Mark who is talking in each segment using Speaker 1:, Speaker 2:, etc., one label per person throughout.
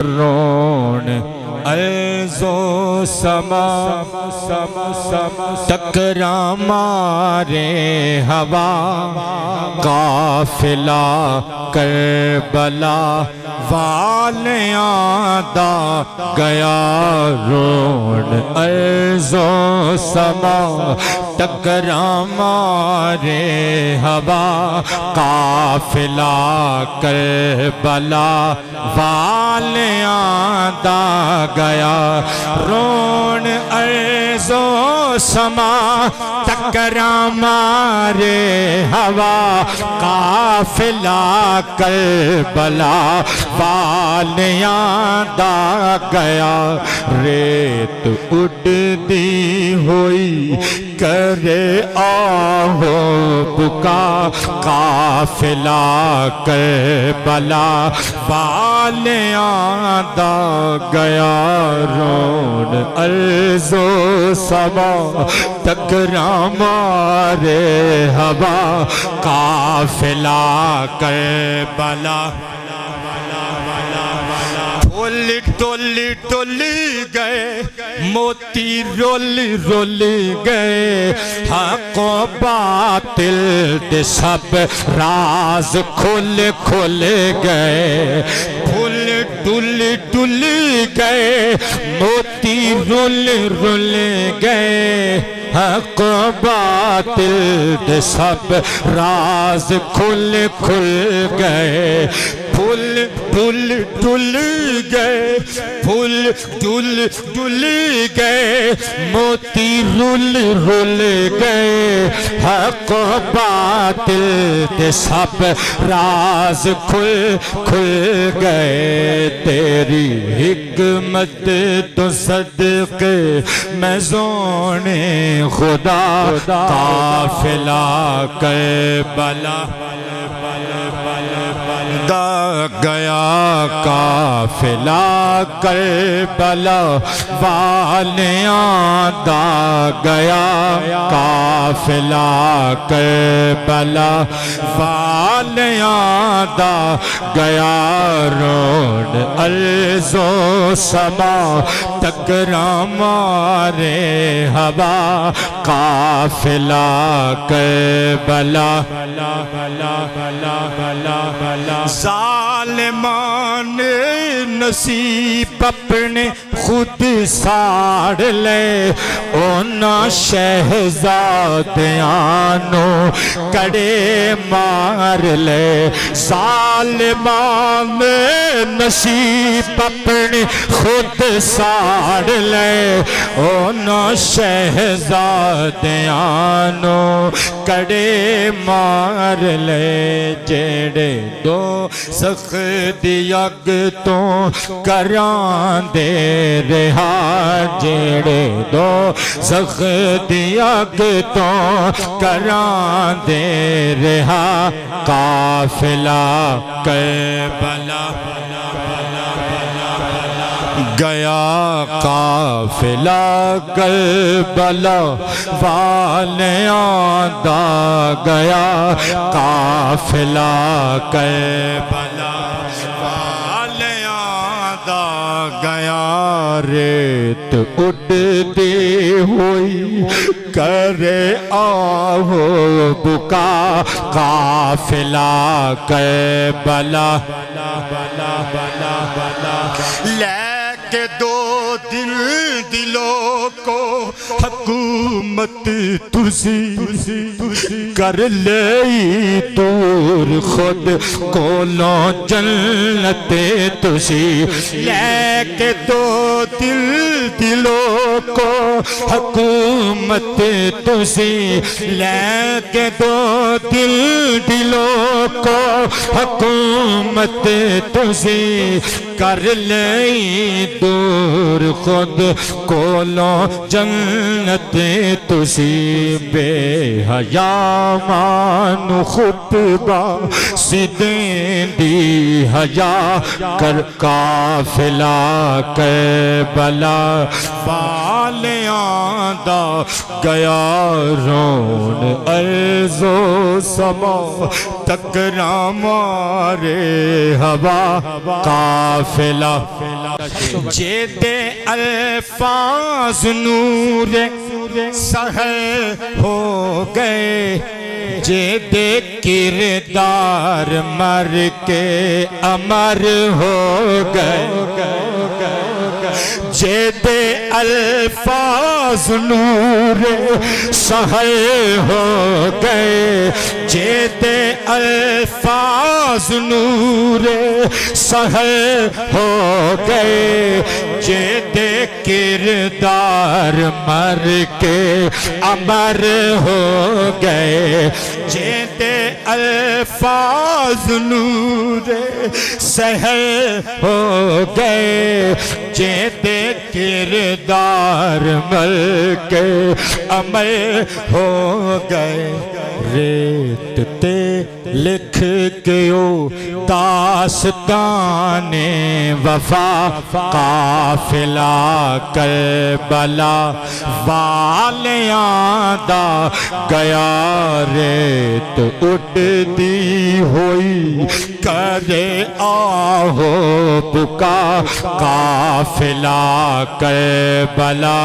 Speaker 1: رون عرض و سما ٹکرا مارے ہوا قافلہ کربلا والیاں دا گیا رون عرض و سما ٹکرا مارے ہوا قافلہ کربلا والیاں دا گیا رون عرض و سما ٹکرا مارے ہوا قافلہ کربلا والیاں دا گیا ریت اڑدی ہوئی کرے آہو بکا قافلہ کربلا والیاں دا گیا رون عرض و سما ٹکرا مارے ہوا قافلہ کربلا ٹولی گئے موتی رول گئے حق و باطل دے سب راز کھل گئے پھول ڈل گئے موتی رول گئے حق و باطل دے سب راز کھل گئے پھول ڈل گئے پھول ڈل گئے موتی رول گئے حق و باطل دے سب راز کھل گئے تیری حکمت تو صدقے میں زونے خدا قافلہ کربلا دا گیا قافلہ کربلا والیاں دا گیا قافلہ کربلا والیاں دا گیا رون عرض و سما ٹکرا مارے ہوا قافلہ کربلا ظالمان نصیب اپنے خود ساڑ لے اونا شہزادیاں نو کڑے مار لے ظالمان نصیب اپنے خود ساڑ لے اونا شہزادیاں نو کڑے مار لے جیڑے دو سختی اگ تو کران دے رہا جیڑے دو سختی اگ تو کران دے رہا قافلہ کربلا گیا قافلہ کربلا والیاں دا گیا قافلہ کربلا والیاں دا گیا ریت اڑتی ہوئی کرے آہو بکا قافلہ کربلا لے کہ دو دلوں کو حکومت تسی کر لئی دور خود کولوں جنت تسی لے کہ دو دلوں کو حکومت تسی لے کہ دو دلوں کو حکومت تسی کر لئی دور خود کولوں جنت تسی بے حیا مان خطبہ سدیں دی حیا کر قافلہ کربلا والیاں دا گیا رون عرض و سما ٹکرا مارے ہوا قافلہ قافلہ جید الفاظ نور سحر ہو گئے جید کردار مر کے امر ہو گئے جید الفاظ نور سحر ہو گئے جید الفاظ نور سحر ہو گئے جید کردار مر کے امر ہو گئے جید الفاظ نور سحر ہو گئے جید کردار مر کے امر ہو گئے ریت تے لکھ کے او داستان وفا قافلہ کربلا والیاں دا گیا ریت اٹھدی ہوئی کرے آہو بکا قافلہ کربلا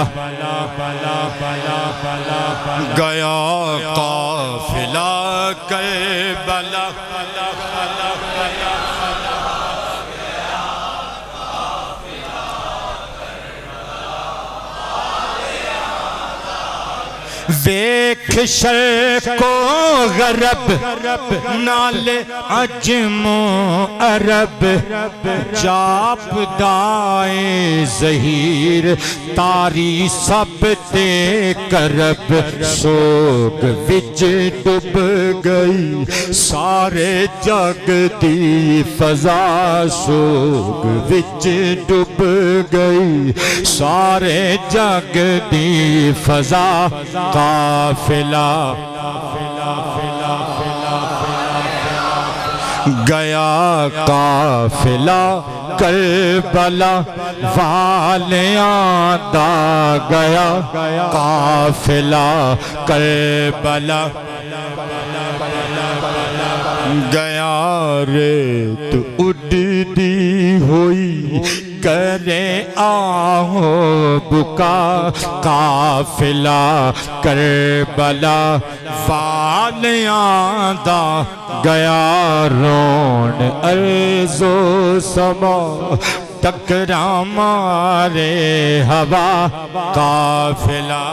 Speaker 1: گیا قافلہ کربلا ویکھ شرق و غرب نال عجم و عرب جاپ دائیں ظہیر تاری سب تے کرب سوگ وچ ڈب گئی سارے جگ دی فضا سوگ وچ ڈب گئی سارے جگ دی فضا قافلہ گیا قافلہ کربلا والیاں دا گیا قافلہ کربلا گیا ریت اڈدی ہوئی کرے آہو بکا قافلہ کربلا والیاں دا گیا رون ارض و سما ٹکرا مارے ہوا قافلہ